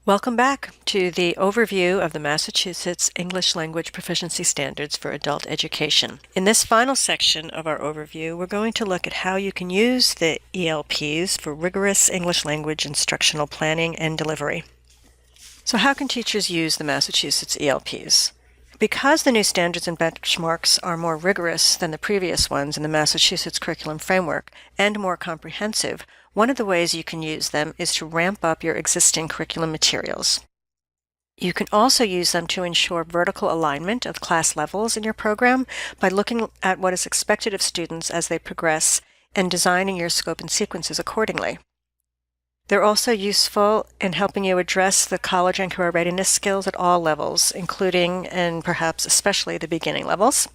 Welcome back to the overview of the Massachusetts English Language Proficiency Standards for Adult Education. In this final section of our overview, we're going to look at how you can use the ELPs for rigorous English language instructional planning and delivery. So how can teachers use the Massachusetts ELPs? Because the new standards and benchmarks are more rigorous than the previous ones in the Massachusetts curriculum framework and more comprehensive, one of the ways you can use them is to ramp up your existing curriculum materials. You can also use them to ensure vertical alignment of class levels in your program by looking at what is expected of students as they progress and designing your scope and sequences accordingly. They're also useful in helping you address the college and career readiness skills at all levels, including and perhaps especially the beginning levels.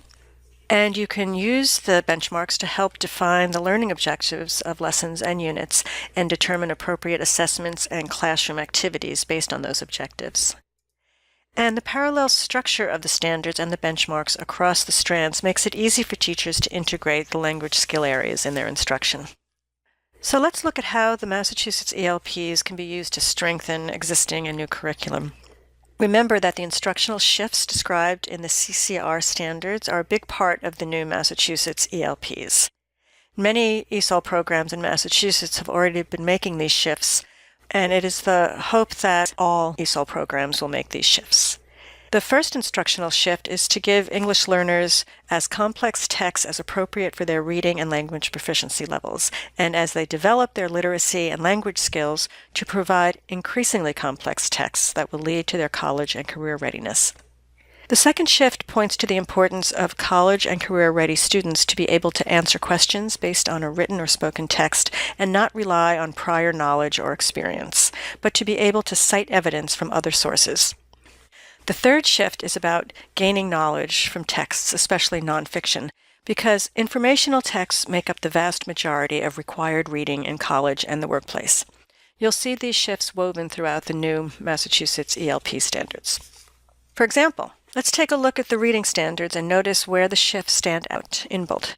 And you can use the benchmarks to help define the learning objectives of lessons and units and determine appropriate assessments and classroom activities based on those objectives. And the parallel structure of the standards and the benchmarks across the strands makes it easy for teachers to integrate the language skill areas in their instruction. So let's look at how the Massachusetts ELPs can be used to strengthen existing and new curriculum. Remember that the instructional shifts described in the CCR standards are a big part of the new Massachusetts ELPs. Many ESOL programs in Massachusetts have already been making these shifts, and it is the hope that all ESOL programs will make these shifts. The first instructional shift is to give English learners as complex texts as appropriate for their reading and language proficiency levels, and as they develop their literacy and language skills, to provide increasingly complex texts that will lead to their college and career readiness. The second shift points to the importance of college and career-ready students to be able to answer questions based on a written or spoken text and not rely on prior knowledge or experience, but to be able to cite evidence from other sources. The third shift is about gaining knowledge from texts, especially nonfiction, because informational texts make up the vast majority of required reading in college and the workplace. You'll see these shifts woven throughout the new Massachusetts ELP standards. For example, let's take a look at the reading standards and notice where the shifts stand out in bold.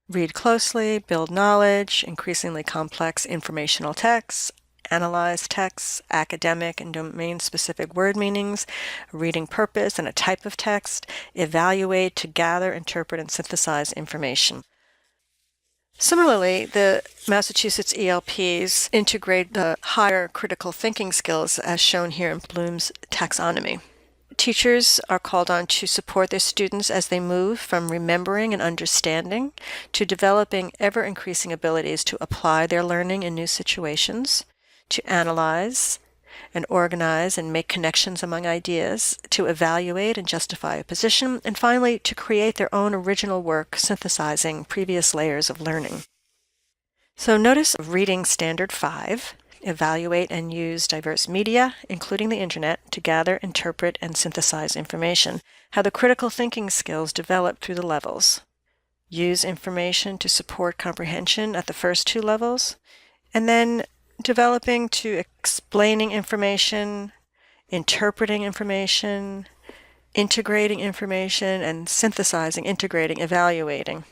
Read closely, build knowledge, increasingly complex informational texts, analyze texts, academic and domain-specific word meanings, reading purpose and a type of text, evaluate to gather, interpret, and synthesize information. Similarly, the Massachusetts ELPs integrate the higher critical thinking skills as shown here in Bloom's taxonomy. Teachers are called on to support their students as they move from remembering and understanding to developing ever-increasing abilities to apply their learning in new situations, to analyze and organize and make connections among ideas, to evaluate and justify a position, and finally to create their own original work synthesizing previous layers of learning. So notice Reading Standard 5, evaluate and use diverse media, including the internet, to gather, interpret, and synthesize information, how the critical thinking skills develop through the levels. Use information to support comprehension at the first two levels, and then developing to explaining information, interpreting information, integrating information, and synthesizing, integrating, evaluating.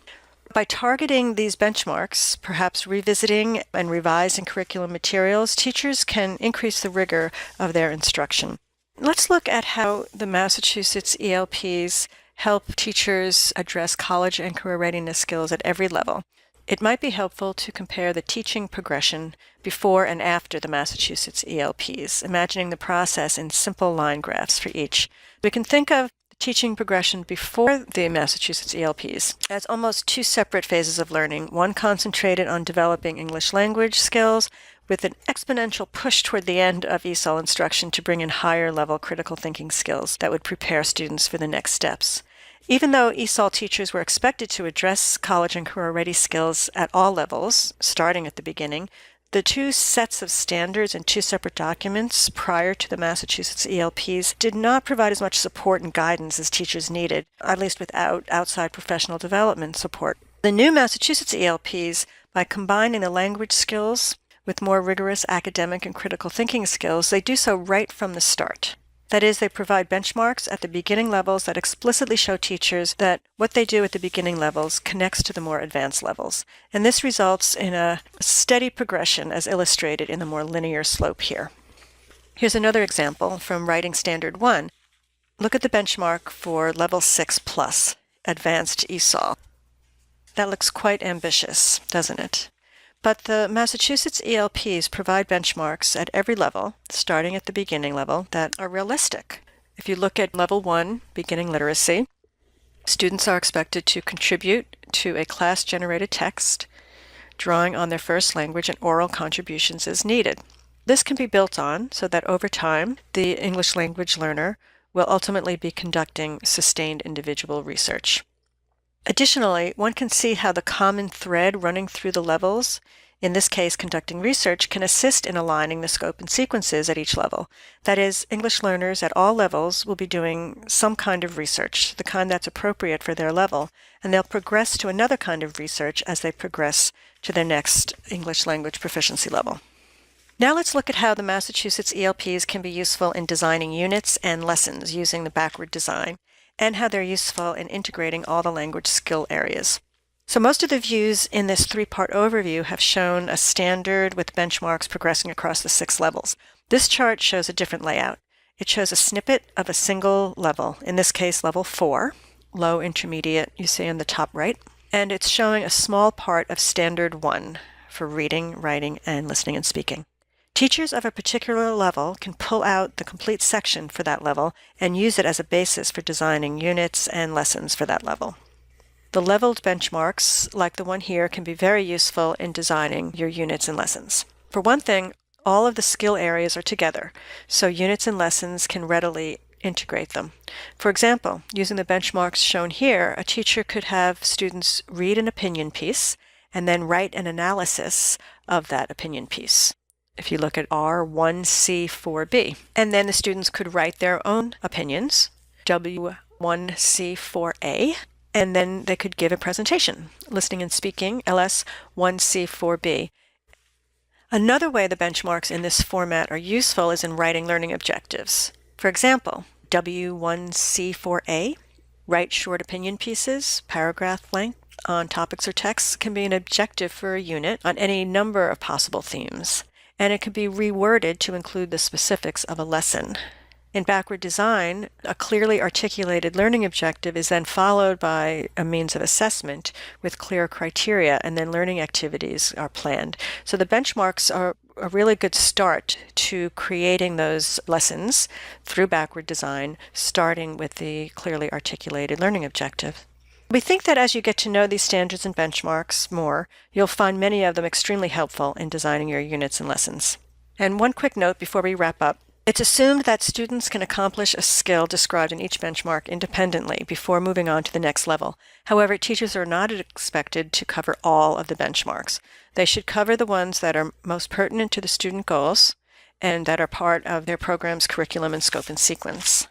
By targeting these benchmarks, perhaps revisiting and revising curriculum materials, teachers can increase the rigor of their instruction. Let's look at how the Massachusetts ELPs help teachers address college and career readiness skills at every level. It might be helpful to compare the teaching progression before and after the Massachusetts ELPs, imagining the process in simple line graphs for each. We can think of the teaching progression before the Massachusetts ELPs as almost two separate phases of learning, one concentrated on developing English language skills with an exponential push toward the end of ESOL instruction to bring in higher level critical thinking skills that would prepare students for the next steps. Even though ESOL teachers were expected to address college and career-ready skills at all levels, starting at the beginning, the two sets of standards and two separate documents prior to the Massachusetts ELPs did not provide as much support and guidance as teachers needed, at least without outside professional development support. The new Massachusetts ELPs, by combining the language skills with more rigorous academic and critical thinking skills, they do so right from the start. That is, they provide benchmarks at the beginning levels that explicitly show teachers that what they do at the beginning levels connects to the more advanced levels. And this results in a steady progression as illustrated in the more linear slope here. Here's another example from Writing Standard 1. Look at the benchmark for Level 6 Plus, Advanced ESOL. That looks quite ambitious, doesn't it? But the Massachusetts ELPs provide benchmarks at every level, starting at the beginning level, that are realistic. If you look at Level 1, Beginning Literacy, students are expected to contribute to a class-generated text, drawing on their first language and oral contributions as needed. This can be built on so that over time, the English language learner will ultimately be conducting sustained individual research. Additionally, one can see how the common thread running through the levels, in this case conducting research, can assist in aligning the scope and sequences at each level. That is, English learners at all levels will be doing some kind of research, the kind that's appropriate for their level, and they'll progress to another kind of research as they progress to their next English language proficiency level. Now let's look at how the Massachusetts ELPs can be useful in designing units and lessons using the backward design, and how they're useful in integrating all the language skill areas. So most of the views in this three-part overview have shown a standard with benchmarks progressing across the 6 levels. This chart shows a different layout. It shows a snippet of a single level, in this case level 4, low intermediate, you see in the top right, and it's showing a small part of standard 1 for reading, writing, and listening and speaking. Teachers of a particular level can pull out the complete section for that level and use it as a basis for designing units and lessons for that level. The leveled benchmarks, like the one here, can be very useful in designing your units and lessons. For one thing, all of the skill areas are together, so units and lessons can readily integrate them. For example, using the benchmarks shown here, a teacher could have students read an opinion piece and then write an analysis of that opinion piece. If you look at R1C4B, and then the students could write their own opinions, W1C4A, and then they could give a presentation, listening and speaking, LS1C4B. Another way the benchmarks in this format are useful is in writing learning objectives. For example, W1C4A, write short opinion pieces, paragraph length, on topics or texts, can be an objective for a unit on any number of possible themes, and it can be reworded to include the specifics of a lesson. In backward design, a clearly articulated learning objective is then followed by a means of assessment with clear criteria, and then learning activities are planned. So the benchmarks are a really good start to creating those lessons through backward design, starting with the clearly articulated learning objective. We think that as you get to know these standards and benchmarks more, you'll find many of them extremely helpful in designing your units and lessons. And one quick note before we wrap up. It's assumed that students can accomplish a skill described in each benchmark independently before moving on to the next level. However, teachers are not expected to cover all of the benchmarks. They should cover the ones that are most pertinent to the student goals and that are part of their program's curriculum and scope and sequence.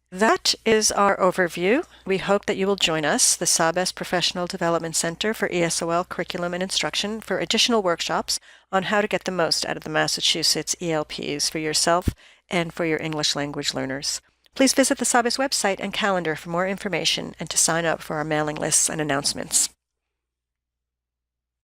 That is our overview. We hope that you will join us, the SABES Professional Development Center for ESOL Curriculum and Instruction, for additional workshops on how to get the most out of the Massachusetts ELPs for yourself and for your English language learners. Please visit the SABES website and calendar for more information and to sign up for our mailing lists and announcements.